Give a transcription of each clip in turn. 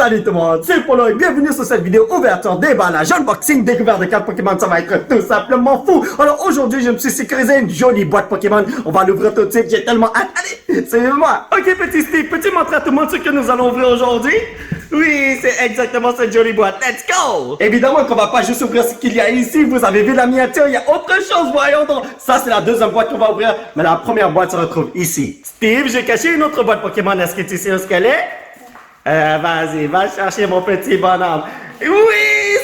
Salut tout le monde, c'est Polo et bienvenue sur cette vidéo ouverture, déballage, unboxing, découverte de cartes Pokémon, ça va être tout simplement fou. Alors aujourd'hui, je me suis sécurisé une jolie boîte Pokémon, on va l'ouvrir tout de suite, j'ai tellement hâte. Allez, c'est moi. Ok petit Steve, peux-tu montrer à tout le monde ce que nous allons ouvrir aujourd'hui? Oui, c'est exactement cette jolie boîte, let's go! Évidemment qu'on va pas juste ouvrir ce qu'il y a ici, vous avez vu la miniature, il y a autre chose, voyons donc. Ça c'est la deuxième boîte qu'on va ouvrir, mais la première boîte se retrouve ici. Steve, j'ai caché une autre boîte Pokémon, est-ce que tu sais où ce qu'elle est? Vas-y, va chercher mon petit bonhomme. Oui,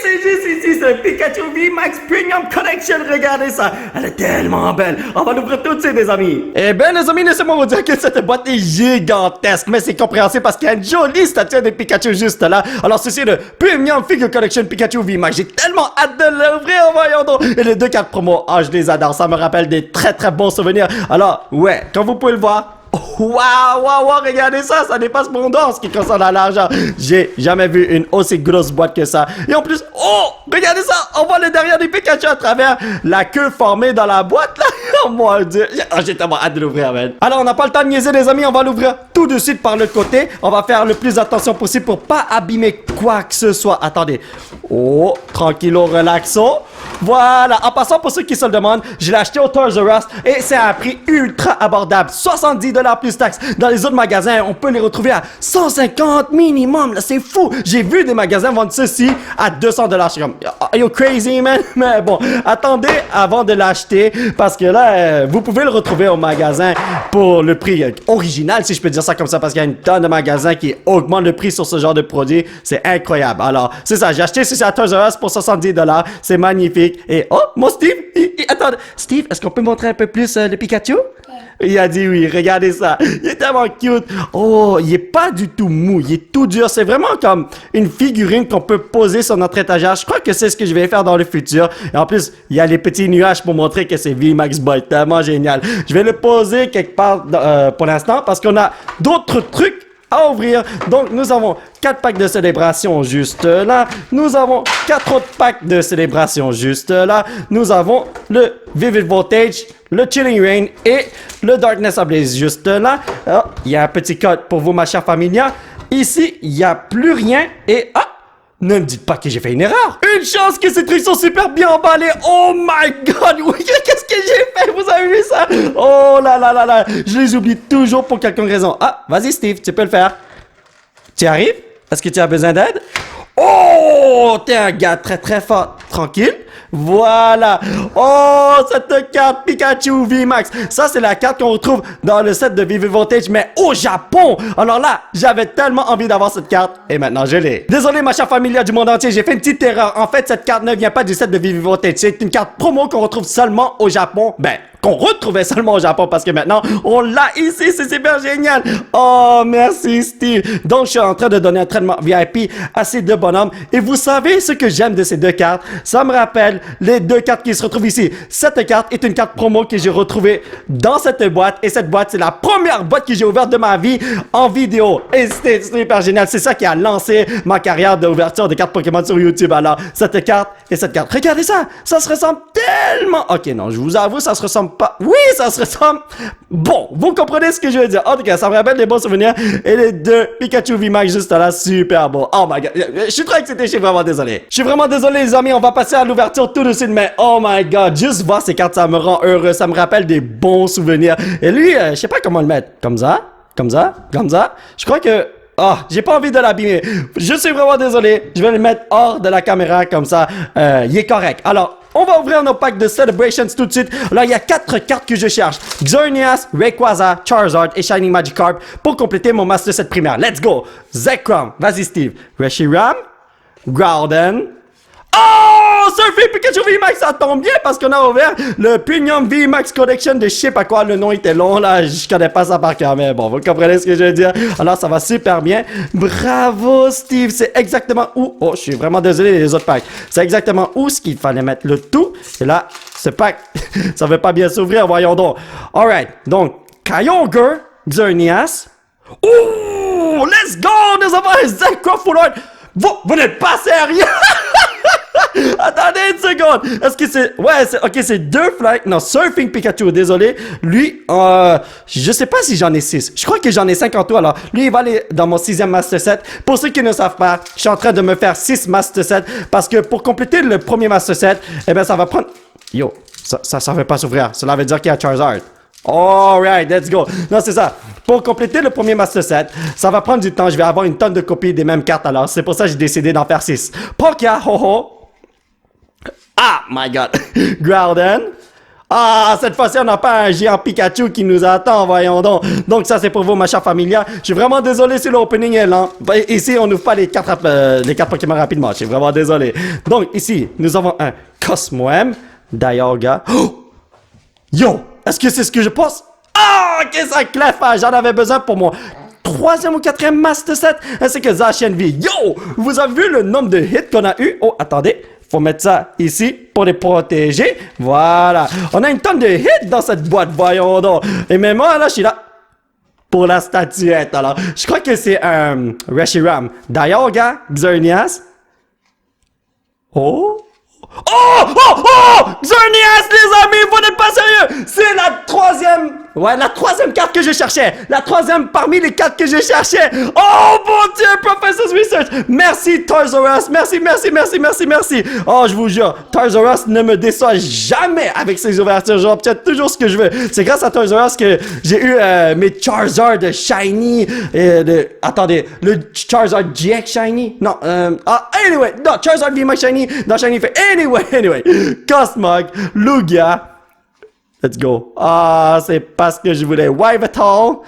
c'est juste ici, c'est Pikachu VMAX Premium Collection, regardez ça. Elle est tellement belle. On va l'ouvrir tout de suite, les amis. Eh ben, les amis, laissez-moi vous dire que cette boîte est gigantesque, mais c'est compréhensible parce qu'il y a une jolie statue de Pikachu juste là. Alors, ceci est le Premium Figure Collection Pikachu VMAX. J'ai tellement hâte de l'ouvrir, voyons donc. Et les deux cartes promo, je les adore. Ça me rappelle des très très bons souvenirs. Alors, ouais, comme vous pouvez le voir, waouh, regardez ça, ça dépasse mon dos en ce qui concerne l'argent. J'ai jamais vu une aussi grosse boîte que ça. Et en plus, regardez ça, on voit le derrière des Pikachu à travers la queue formée dans la boîte là. Oh mon dieu, j'ai tellement hâte de l'ouvrir, man. Alors on n'a pas le temps de niaiser les amis, on va l'ouvrir tout de suite par le côté. On va faire le plus attention possible pour pas abîmer quoi que ce soit. Attendez, tranquillo, relaxo. Voilà, en passant pour ceux qui se le demandent, je l'ai acheté au Toys R Us et c'est à un prix ultra abordable, 70$ plus taxes. Dans les autres magasins, on peut les retrouver à 150 minimum, là c'est fou. J'ai vu des magasins vendre ceci à 200$. Je suis comme, are you crazy man? Mais bon, attendez avant de l'acheter parce que là, vous pouvez le retrouver au magasin pour le prix original, si je peux dire ça comme ça, parce qu'il y a une tonne de magasins qui augmentent le prix sur ce genre de produit. C'est incroyable. Alors, c'est ça, j'ai acheté ceci à Toys R Us pour 70$. C'est magnifique. Et mon Steve, attends, Steve, est-ce qu'on peut montrer un peu plus le Pikachu? Il a dit oui, regardez ça. Il est tellement cute. Il est pas du tout mou, il est tout dur. C'est vraiment comme une figurine qu'on peut poser sur notre étagère. Je crois que c'est ce que je vais faire dans le futur. Et en plus, il y a les petits nuages pour montrer que c'est VMAX Boy. Tellement génial. Je vais le poser quelque part pour l'instant parce qu'on a d'autres trucs à ouvrir. Donc, nous avons 4 packs de célébration juste là. Nous avons 4 autres packs de célébration juste là. Nous avons le Vivid Voltage, le Chilling Rain et le Darkness Ablaze juste là. Il y a un petit code pour vous, ma chère Familia. Ici, il n'y a plus rien et ne me dites pas que j'ai fait une erreur. Une chance que ces trucs sont super bien emballés. Oh my god, oui, qu'est-ce que j'ai fait? Vous avez vu ça? Oh là là là là. Je les oublie toujours pour quelconque raison. Vas-y Steve, tu peux le faire. Tu arrives? Est-ce que tu as besoin d'aide? T'es un gars très très fort. Tranquille. Voilà. Cette carte Pikachu VMAX. Ça, c'est la carte qu'on retrouve dans le set de Vivid Voltage, mais au Japon. Alors là, j'avais tellement envie d'avoir cette carte. Et maintenant, je l'ai. Désolé, ma chère Familia du monde entier, j'ai fait une petite erreur. En fait, cette carte ne vient pas du set de Vivid Voltage. C'est une carte promo qu'on retrouve seulement au Japon. Qu'on retrouvait seulement au Japon parce que maintenant, on l'a ici. C'est super génial. Merci, Steve. Donc, je suis en train de donner un traitement VIP à ces deux bonhommes. Et vous savez ce que j'aime de ces deux cartes? Ça me rappelle les deux cartes qui se retrouvent ici. Cette carte est une carte promo que j'ai retrouvée dans cette boîte. Et cette boîte, c'est la première boîte que j'ai ouverte de ma vie en vidéo. Et c'était super génial. C'est ça qui a lancé ma carrière d'ouverture de cartes Pokémon sur YouTube. Alors, cette carte et cette carte. Regardez ça. Ça se ressemble tellement. Ok, non, je vous avoue, ça se ressemble pas. Oui, ça se ressemble. Bon, vous comprenez ce que je veux dire. En tout cas, ça me rappelle des bons souvenirs. Et les deux Pikachu VMAX juste là, super beau. Oh my god. Je suis trop excité, je suis vraiment désolé. Je suis vraiment désolé, les amis. On va passer à l'ouverture tout de suite. Mais oh my god, juste voir ces cartes, ça me rend heureux. Ça me rappelle des bons souvenirs. Et lui, je sais pas comment le mettre. Comme ça? Comme ça? Comme ça? Je crois que... j'ai pas envie de l'abîmer. Je suis vraiment désolé. Je vais le mettre hors de la caméra comme ça. Il est correct. Alors, on va ouvrir nos packs de Celebrations tout de suite. Là, il y a 4 cartes que je cherche. Xerneas, Rayquaza, Charizard et Shining Magikarp pour compléter mon master set primaire. Let's go! Zekrom. Vas-y, Steve. Reshiram. Groudon. Surfing Pikachu VMAX, ça tombe bien parce qu'on a ouvert le Premium VMAX Collection de je sais pas quoi. Le nom était long, là, je connais pas ça par cœur, mais bon, vous comprenez ce que je veux dire. Alors, ça va super bien. Bravo, Steve, c'est exactement où... je suis vraiment désolé les autres packs. C'est exactement où ce qu'il fallait mettre le tout. Et là, ce pack, ça veut pas bien s'ouvrir, voyons donc. Alright, donc, Kyogre, Xerneas. Let's go! Nous avons un Zekrom Full Art. Vous n'êtes pas sérieux? Attendez une seconde. Est-ce que c'est... Ouais, ok, c'est 2 flights. Non, Surfing Pikachu, désolé. Lui, je sais pas si j'en ai 6. Je crois que j'en ai 5 en tout. Alors, lui, il va aller dans mon 6e Master Set. Pour ceux qui ne savent pas, je suis en train de me faire 6 Master Set. Parce que pour compléter le premier Master Set, eh ben, ça va prendre... Yo, ça veut pas s'ouvrir. Cela veut dire qu'il y a Charizard. Alright, let's go. Non, c'est ça. Pour compléter le premier Master Set, ça va prendre du temps. Je vais avoir une tonne de copies des mêmes cartes. Alors, c'est pour ça que j'ai décidé d'en faire 6. Pokia, ho-ho. Ah, my God. Groudon. Ah, cette fois-ci, on n'a pas un géant Pikachu qui nous attend, voyons donc. Donc, ça, c'est pour vous, ma chère familia. Je suis vraiment désolé si l'opening est lent. Ici, on n'ouvre pas les cartes Pokémon rapidement. Je suis vraiment désolé. Donc, ici, nous avons un Cosmoem, Dialga. Oh! Yo! Est-ce que c'est ce que je pense? Ah, ok, ça claque. J'en avais besoin pour mon 3e ou 4e Master Set, ainsi que Zacian V. Yo! Vous avez vu le nombre de hits qu'on a eu? Oh, attendez. Faut mettre ça ici pour les protéger. Voilà. On a une tonne de hits dans cette boîte, voyons donc. Et même moi, là, je suis là pour la statuette. Alors, je crois que c'est un Reshiram, Dialga, Xerneas. Oh! Xerneas, les amis, vous n'êtes pas sérieux! C'est la 3e... Ouais, la 3e carte que je cherchais. La 3e parmi les cartes que je cherchais. Oh, mon Dieu, Professor's Research. Merci, Toys R Us. Merci. Oh, je vous jure, Toys R Us ne me déçoit jamais avec ses ouvertures. J'obtiens toujours ce que je veux. C'est grâce à Toys R Us que j'ai eu mes Charizard de Shiny. Attendez, le Charizard GX Shiny? Non, anyway. Non, Charizard VMAX Shiny dans Shiny fait. Anyway. Cosmog, Lugia. Let's go. Ah, c'est pas ce que je voulais. Yveltal. Oh,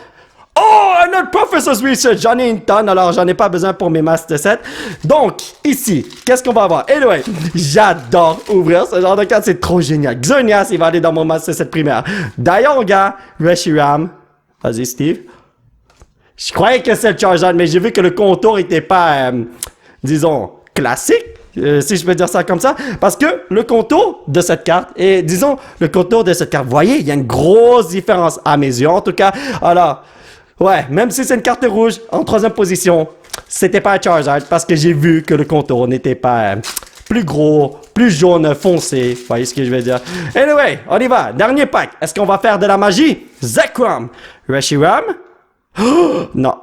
un autre Professor's Research. J'en ai une tonne, alors j'en ai pas besoin pour mes Master Set. Donc, ici, qu'est-ce qu'on va avoir? Anyway, j'adore ouvrir ce genre de carte. C'est trop génial. Xerneas, il va aller dans mon Master Set primaire. Dialga, Reshiram. Vas-y, Steve. Je croyais que c'est le Charizard, mais j'ai vu que le contour était pas, disons, classique. Si je peux dire ça comme ça, parce que le contour de cette carte, et disons le contour de cette carte, vous voyez, il y a une grosse différence à mes yeux en tout cas. Alors, ouais, même si c'est une carte rouge en 3e position, c'était pas un Charizard parce que j'ai vu que le contour n'était pas plus gros, plus jaune foncé. Vous voyez ce que je veux dire? Anyway, on y va. Dernier pack. Est-ce qu'on va faire de la magie? Zekrom, Reshiram. Oh, non.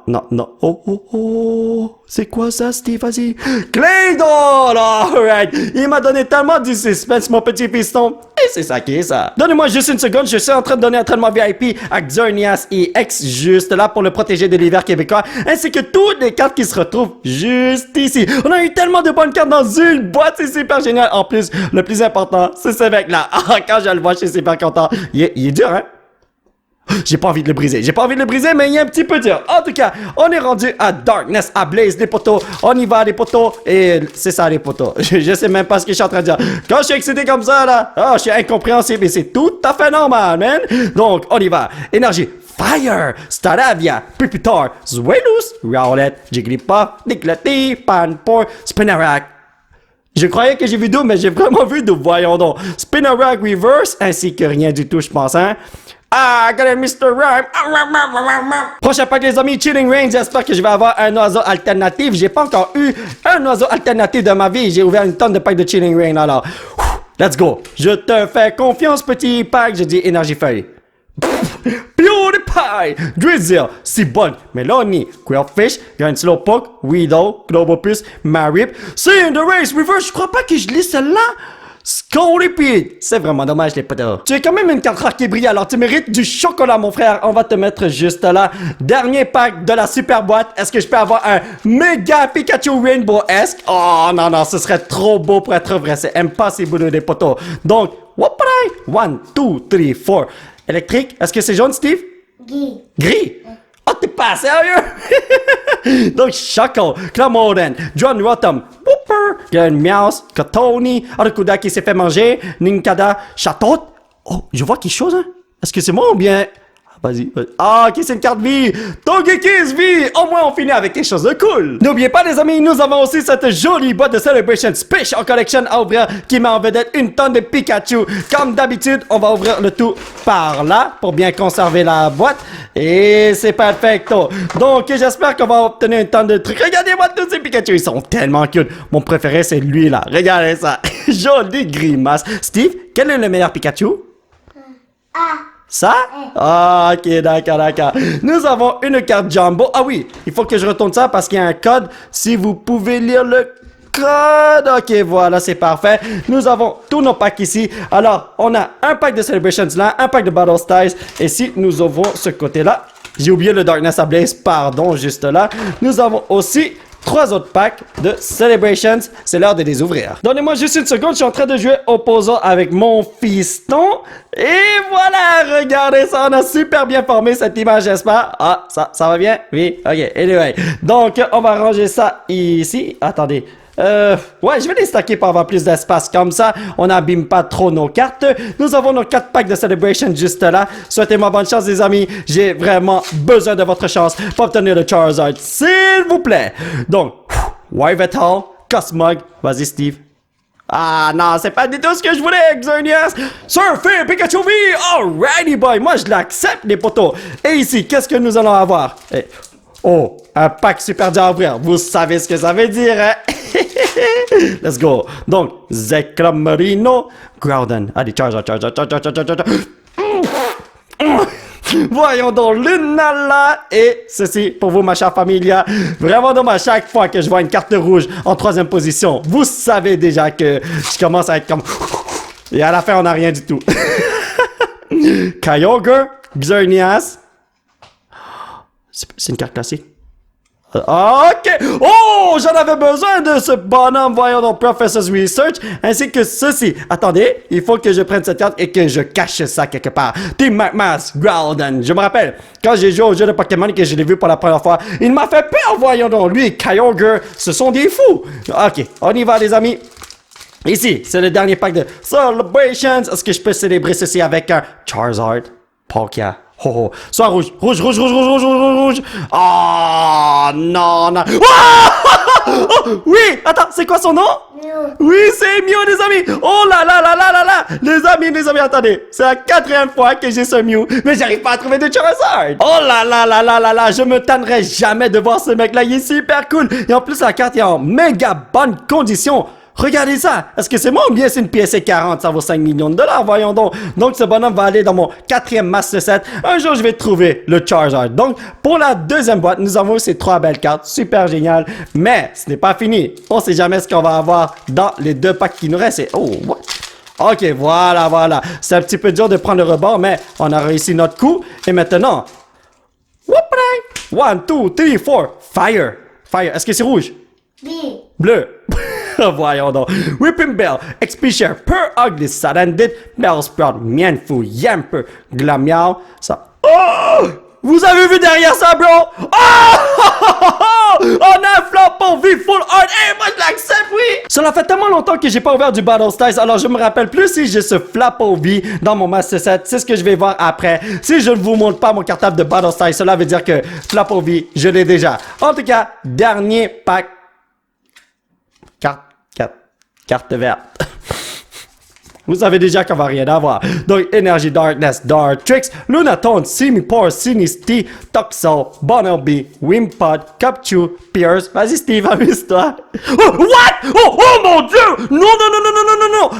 Oh. C'est quoi ça, Steve? Vas-y. Claydol! Alright. Il m'a donné tellement du suspense, mon petit piston. Et c'est ça qui est ça. Donnez-moi juste une seconde. Je suis en train de donner un traitement VIP à Xerneas EX juste là pour le protéger de l'hiver québécois. Ainsi que toutes les cartes qui se retrouvent juste ici. On a eu tellement de bonnes cartes dans une boîte. C'est super génial. En plus, le plus important, c'est ce mec-là. Ah, quand je le vois, je suis super content. Il est dur, hein? J'ai pas envie de le briser, mais il est un petit peu dur. En tout cas, on est rendu à Darkness, à Blaze, les poteaux. On y va, les poteaux. Et c'est ça, les poteaux. Je sais même pas ce que je suis en train de dire. Quand je suis excité comme ça, là, je suis incompréhensible et c'est tout à fait normal, man. Donc, on y va. Énergie. Fire, Staravia, Pupitar, Zweilous, Rowlet, Jigglypuff, Diglett, Panpour, Spinarak. Je croyais que j'ai vu d'où, mais j'ai vraiment vu d'où. Voyons donc. Spinarak Reverse, ainsi que rien du tout, je pense, hein. Ah, got it, Mr. Rhyme. Prochain pack, les amis, Chilling Reign. J'espère que je vais avoir un oiseau alternatif. J'ai pas encore eu un oiseau alternatif de ma vie. J'ai ouvert une tonne de packs de Chilling Reign, alors. Let's go. Je te fais confiance, petit pack. Je dis énergie feuille. PewDiePie, Drizzle, Seabug, Melony, Quillfish, Grand Slowpoke, Weedle, Globopus, Marip, Cinderace Reverse. Je crois pas que je lis celle-là. Scolipede! C'est vraiment dommage, les potos. Tu es quand même une carte rare qui brille, alors tu mérites du chocolat, mon frère. On va te mettre juste là. Dernier pack de la super boîte. Est-ce que je peux avoir un méga Pikachu Rainbow-esque? Oh non, ce serait trop beau pour être vrai. C'est impossible, les potos. Donc, whoop-a-die! 1, 2, 3, 4. Électrique. Est-ce que c'est jaune, Steve? Gris. Oh, t'es pas sérieux? Donc, Choco, Clamoden, John Rotom, Whooper, Glen Meows, Kotoni, Arkuda qui s'est fait manger, Ninkada, Chatot. Oh, je vois quelque chose, hein? Est-ce que c'est moi ou bien... Vas-y. Ah, ok, c'est une carte vie. Togekiss vie. Au moins, on finit avec quelque chose de cool. N'oubliez pas, les amis, nous avons aussi cette jolie boîte de Celebration Special Collection à ouvrir qui met en vedette une tonne de Pikachu. Comme d'habitude, on va ouvrir le tout par là pour bien conserver la boîte. Et c'est perfecto. Donc, j'espère qu'on va obtenir une tonne de trucs. Regardez-moi tous ces Pikachu. Ils sont tellement cute. Mon préféré, c'est lui là. Regardez ça. Jolie grimace. Steve, quel est le meilleur Pikachu? Ça? Ah, ok, d'accord. Nous avons une carte Jumbo. Ah oui, il faut que je retourne ça parce qu'il y a un code. Si vous pouvez lire le code. Ok, voilà, c'est parfait. Nous avons tous nos packs ici. Alors, on a un pack de Celebrations là, un pack de Battle Styles. Et si nous ouvrons ce côté-là, j'ai oublié le Darkness Ablaze, pardon, juste là. Nous avons aussi 3 autres packs de Celebrations. C'est l'heure de les ouvrir. Donnez-moi juste une seconde. Je suis en train de jouer au puzzle avec mon fiston. Et voilà, regardez ça. On a super bien formé cette image, j'espère. Ah, ça va bien? Oui, ok. Anyway. Donc, on va ranger ça ici. Attendez. Ouais, je vais les stacker pour avoir plus d'espace. Comme ça, on n'abîme pas trop nos cartes. Nous avons nos 4 packs de Celebration juste là. Souhaitez-moi bonne chance, les amis. J'ai vraiment besoin de votre chance pour obtenir le Charizard, s'il vous plaît. Donc, Yveltal, Cosmog. Vas-y, Steve. Ah non, c'est pas du tout ce que je voulais, Xerneas. Surfer, Pikachu V. Alrighty, boy. Moi, je l'accepte, les potos. Et ici, qu'est-ce que nous allons avoir? Oh, un pack super dur à ouvrir. Vous savez ce que ça veut dire, hein? Let's go. Donc, Zekromarino, Groudon. Allez, charge. Voyons donc, Lunala. Et ceci pour vous, ma chère familia. Vraiment dommage, chaque fois que je vois une carte rouge en 3e position, vous savez déjà que je commence à être comme... Et à la fin, on n'a rien du tout. Kyogre, Xerneas. C'est une carte classique. Ok. Oh, j'en avais besoin de ce bonhomme, voyons donc, Professor's Research, ainsi que ceci. Attendez, il faut que je prenne cette carte et que je cache ça quelque part. Team McMass, Groudon. Je me rappelle, quand j'ai joué au jeu de Pokémon et que je l'ai vu pour la première fois, il m'a fait peur, voyons donc. Lui et Kyogre, ce sont des fous. Ok, on y va, les amis. Ici, c'est le dernier pack de Celebrations. Est-ce que je peux célébrer ceci avec un Charizard, Palkia? Oh, soit rouge. Oh, non. Oh, oui, attends, c'est quoi son nom? Mew. Oui, c'est Mew, les amis. Oh là. Les amis, attendez. C'est la 4e fois que j'ai ce Mew, mais j'arrive pas à trouver de Charizard. Oh là. Je me tannerai jamais de voir ce mec-là. Il est super cool. Et en plus, la carte est en méga bonne condition. Regardez ça! Est-ce que c'est moi ou bien c'est une PSA 40? Ça vaut 5 millions de dollars, voyons donc. Donc, ce bonhomme va aller dans mon 4e Master Set. Un jour, je vais trouver le Charizard. Donc, pour la 2e boîte, nous avons ces 3 belles cartes. Super génial. Mais, ce n'est pas fini. On sait jamais ce qu'on va avoir dans les 2 packs qui nous restent. Oh, what? Ok, voilà. C'est un petit peu dur de prendre le rebord, mais on a réussi notre coup. Et maintenant... 1, 2, 3, 4. Fire. Est-ce que c'est rouge? B. Bleu. Voyons donc. Whipping Bell, XP Share, Per Ugly, Sarandit, Bellsprout, Mienfou, Yamper, Glamiao, ça. Oh! Vous avez vu derrière ça, bro? Oh! On a un Flapple V Full Art. Moi, je l'accepte, oui! Cela fait tellement longtemps que j'ai pas ouvert du Battle Styles, alors je me rappelle plus si j'ai ce Flapple V dans mon Master Set. C'est ce que je vais voir après. Si je ne vous montre pas mon cartable de Battle Styles, cela veut dire que Flapple V, je l'ai déjà. En tout cas, dernier pack. Carte verte. Vous savez déjà qu'on va rien avoir. Donc, Energy Darkness, Dartrix, Lunatone, Simipour, Sinistea, Toxel, Bunnelby, Wimpod, Capchu, Pierce. Vas-y, Steve, amuse-toi. Oh, what? Oh mon Dieu! Non!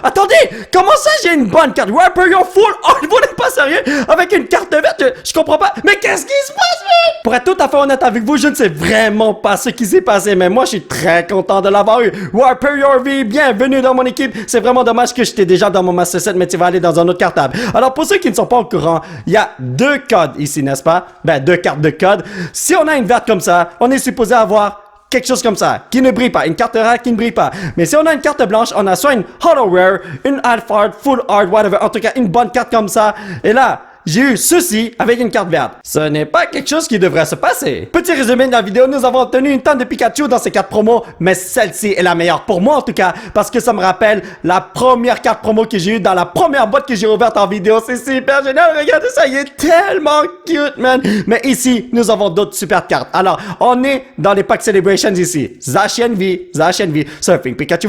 Attendez! Comment ça, j'ai une bonne carte? Rhyperior Full Art, vous n'êtes pas sérieux? Avec une carte verte, je comprends pas. Mais qu'est-ce qui se passe, mec? Pour être tout à fait honnête avec vous, je ne sais vraiment pas ce qui s'est passé, mais moi, je suis très content de l'avoir eu. Rhyperior V, bienvenue dans mon équipe. C'est vraiment dommage que j'étais déjà dans mon Master Set, mais tu vas aller dans un autre cartable. Alors, pour ceux qui ne sont pas au courant, il y a 2 codes ici, n'est-ce pas? Ben, 2 cartes de code. Si on a une verte comme ça, on est supposé avoir quelque chose comme ça, qui ne brille pas, une carte rare qui ne brille pas. Mais si on a une carte blanche, on a soit une Hollow Rare, une Half Art, Full Art, whatever, en tout cas, une bonne carte comme ça. Et là, j'ai eu ceci avec une carte verte. Ce n'est pas quelque chose qui devrait se passer. Petit résumé de la vidéo, nous avons obtenu une tonne de Pikachu dans ces cartes promo, mais celle-ci est la meilleure pour moi en tout cas, parce que ça me rappelle la première carte promo que j'ai eue dans la première boîte que j'ai ouverte en vidéo. C'est super génial, regardez ça, il est tellement cute, man. Mais ici, nous avons d'autres super cartes. Alors, on est dans les packs Celebrations ici. Zacian V, Surfing Pikachu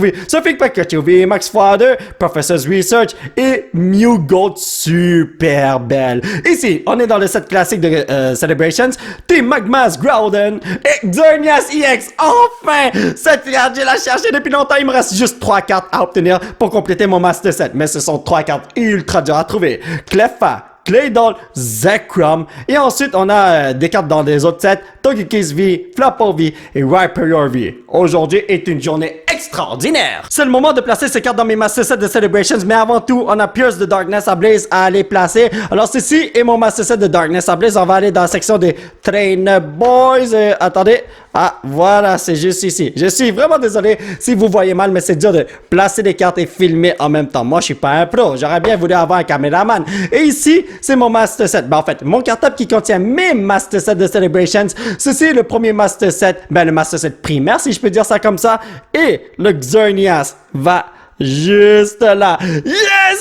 V, Max Father, Professor's Research et Mew Gold super belle. Ici, on est dans le set classique de Celebrations. Team Magmas Groudon et Xerneas EX. Enfin! Cette carte, je l'ai cherchée depuis longtemps. Il me reste juste 3 cartes à obtenir pour compléter mon Master Set. Mais ce sont 3 cartes ultra dures à trouver. Cleffa, Claydol, Zekrom. Et ensuite, on a des cartes dans des autres sets. Togekiss V, Flapple V et Rhyperior V. Aujourd'hui est une journée extraordinaire. C'est le moment de placer ces cartes dans mes Master Set de Celebrations. Mais avant tout, on a Pierce de Darkness Ablaze à aller placer. Alors, ceci est mon Master Set de Darkness Ablaze. On va aller dans la section des Trainer Boys. Attendez. Ah, voilà, c'est juste ici. Je suis vraiment désolé si vous voyez mal, mais c'est dur de placer des cartes et filmer en même temps. Moi, je suis pas un pro. J'aurais bien voulu avoir un caméraman. Et ici, c'est mon Master Set. Ben, en fait, mon cartable qui contient mes Master Set de Celebrations. Ceci est le premier Master Set. Ben, le Master Set primaire, si je peux dire ça comme ça. Et le Xerneas va juste là. Yes!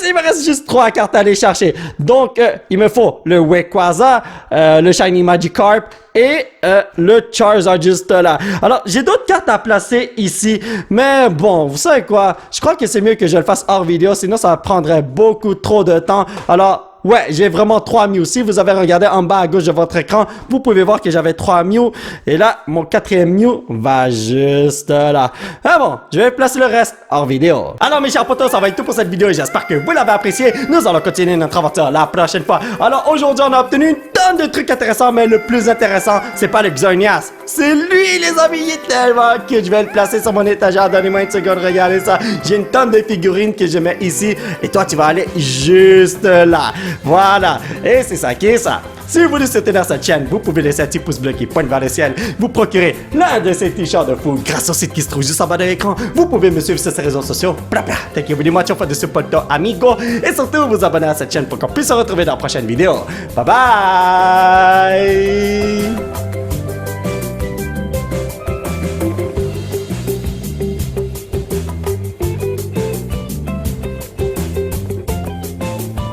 Il me reste juste 3 cartes à aller chercher. Donc, il me faut le Rayquaza, le Shiny Magikarp et le Charizard juste là. Alors, j'ai d'autres cartes à placer ici. Mais bon, vous savez quoi? Je crois que c'est mieux que je le fasse hors vidéo. Sinon, ça prendrait beaucoup trop de temps. Alors, ouais, j'ai vraiment 3 Mew. Si vous avez regardé en bas à gauche de votre écran, vous pouvez voir que j'avais 3 Mew. Et là, mon 4e Mew va juste là. Ah bon, je vais placer le reste hors vidéo. Alors mes chers potos, ça va être tout pour cette vidéo et j'espère que vous l'avez apprécié. Nous allons continuer notre aventure la prochaine fois. Alors aujourd'hui, on a obtenu une tonne de trucs intéressants, mais le plus intéressant, c'est pas le Xerneas. C'est lui, les amis, il est tellement cute. Je vais le placer sur mon étagère. Donnez-moi une seconde, regardez ça. J'ai une tonne de figurines que je mets ici. Et toi, tu vas aller juste là. Voilà, et c'est ça qui est ça. Si vous voulez soutenir cette chaîne, vous pouvez laisser un petit pouce bleu qui pointe vers le ciel. Vous procurez l'un de ces t-shirts de fou grâce au site qui se trouve juste en bas de l'écran. Vous pouvez me suivre sur ces réseaux sociaux. Thank you very much for the support, amigo. Et surtout, vous abonner à cette chaîne pour qu'on puisse se retrouver dans la prochaine vidéo. Bye bye!